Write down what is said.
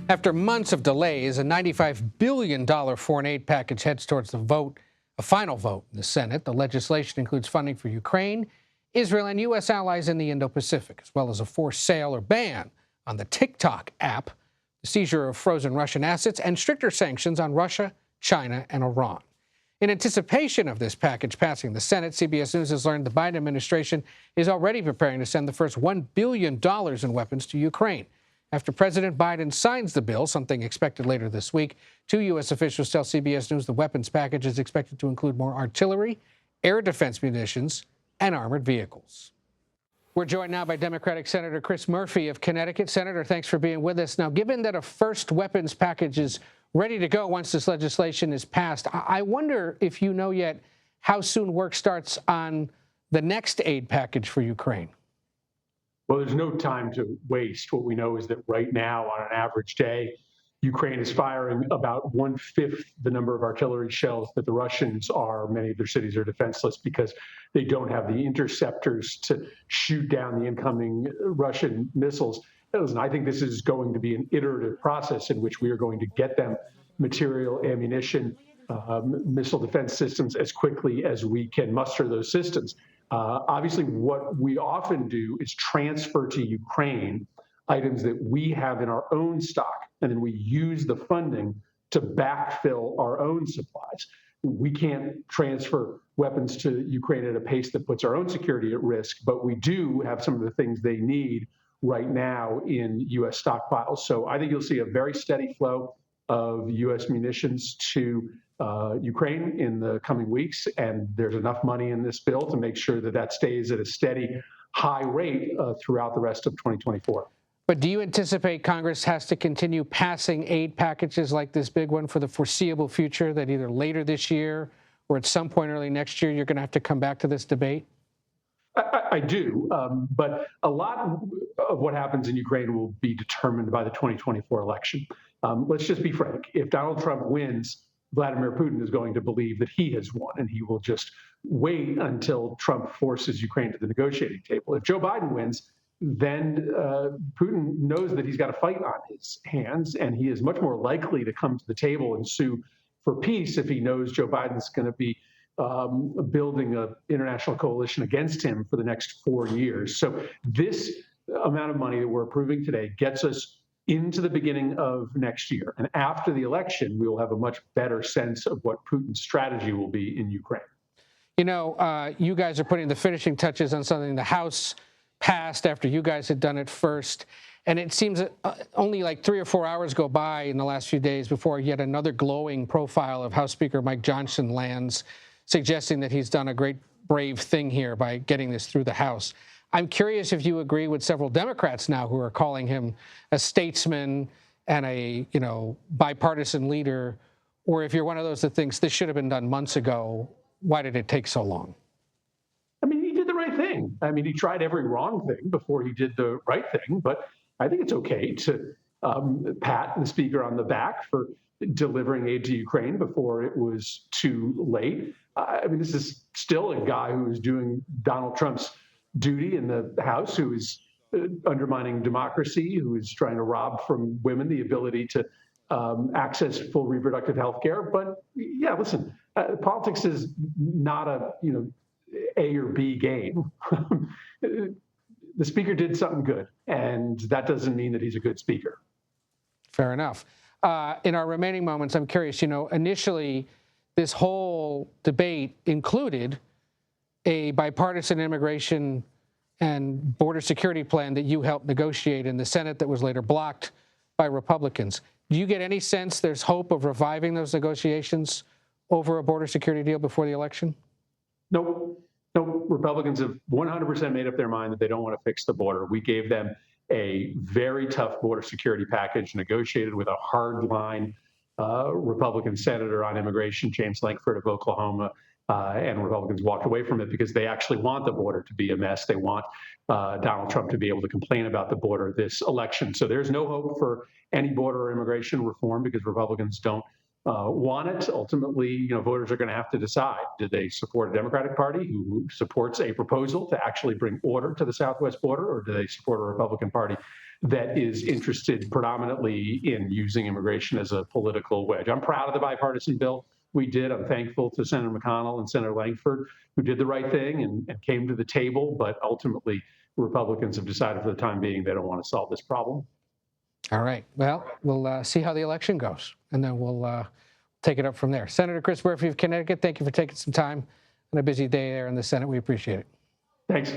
After months of delays, a $95 billion foreign aid package heads towards a final vote in the Senate. The legislation includes funding for Ukraine, Israel, and U.S. allies in the Indo-Pacific, as well as a forced sale or ban on the TikTok app, the seizure of frozen Russian assets, and stricter sanctions on Russia, China, and Iran. In anticipation of this package passing the Senate, CBS News has learned the Biden administration is already preparing to send the first $1 billion in weapons to Ukraine. After President Biden signs the bill, something expected later this week, two U.S. officials tell CBS News the weapons package is expected to include more artillery, air defense munitions, and armored vehicles. We're joined now by Democratic Senator Chris Murphy of Connecticut. Senator, thanks for being with us. Now, given that a first weapons package is ready to go once this legislation is passed, I wonder if you know yet how soon work starts on the next aid package for Ukraine. Well, there's no time to waste. What we know is that right now, on an average day, Ukraine is firing about 1/5 the number of artillery shells that the Russians are. Many of their cities are defenseless because they don't have the interceptors to shoot down the incoming Russian missiles. Listen, I think this is going to be an iterative process in which we are going to get them material, ammunition, missile defense systems as quickly as we can muster those systems. Obviously, what we often do is transfer to Ukraine items that we have in our own stock, and then we use the funding to backfill our own supplies. We can't transfer weapons to Ukraine at a pace that puts our own security at risk, but we do have some of the things they need right now in U.S. stockpiles. So I think you'll see a very steady flow of U.S. munitions to Ukraine in the coming weeks, and there's enough money in this bill to make sure that that stays at a steady, high rate throughout the rest of 2024. But do you anticipate Congress has to continue passing aid packages like this big one for the foreseeable future, that either later this year or at some point early next year, you're going to have to come back to this debate? I do, but a lot of what happens in Ukraine will be determined by the 2024 election. Let's just be frank. If Donald Trump wins, Vladimir Putin is going to believe that he has won, and he will just wait until Trump forces Ukraine to the negotiating table. If Joe Biden wins, then Putin knows that he's got a fight on his hands, and he is much more likely to come to the table and sue for peace if he knows Joe Biden's going to be building an international coalition against him for the next 4 years. So this amount of money that we're approving today gets us into the beginning of next year. And after the election, we will have a much better sense of what Putin's strategy will be in Ukraine. You know, you guys are putting the finishing touches on something the House passed after you guys had done it first. And it seems that only like 3 or 4 hours go by in the last few days before yet another glowing profile of House Speaker Mike Johnson lands, suggesting that he's done a great, brave thing here by getting this through the House. I'm curious if you agree with several Democrats now who are calling him a statesman and a, bipartisan leader, or if you're one of those that thinks this should have been done months ago. Why did it take so long? I mean, he did the right thing. I mean, he tried every wrong thing before he did the right thing, but I think it's okay to pat the speaker on the back for delivering aid to Ukraine before it was too late. I mean, this is still a guy who is doing Donald Trump's duty in the House, who is undermining democracy, who is trying to rob from women the ability to access full reproductive health care. But yeah, listen, politics is not a A or B game. The speaker did something good, and that doesn't mean that he's a good speaker. Fair enough. In our remaining moments, I'm curious, initially this whole debate included a bipartisan immigration and border security plan that you helped negotiate in the Senate that was later blocked by Republicans. Do you get any sense there's hope of reviving those negotiations over a border security deal before the election? Nope. Republicans have 100% made up their mind that they don't want to fix the border. We gave them a very tough border security package negotiated with a hardline Republican senator on immigration, James Lankford of Oklahoma, and Republicans walked away from it because they actually want the border to be a mess. They want Donald Trump to be able to complain about the border this election. So there's no hope for any border or immigration reform because Republicans don't want it. Ultimately, voters are going to have to decide. Do they support a Democratic Party who supports a proposal to actually bring order to the southwest border, or do they support a Republican Party that is interested predominantly in using immigration as a political wedge. I'm proud of the bipartisan bill we did. I'm thankful to Senator McConnell and Senator Langford, who did the right thing and came to the table, but ultimately Republicans have decided for the time being they don't want to solve this problem. All right. Well, we'll see how the election goes, and then we'll take it up from there. Senator Chris Murphy of Connecticut, thank you for taking some time on a busy day there in the Senate. We appreciate it. Thanks.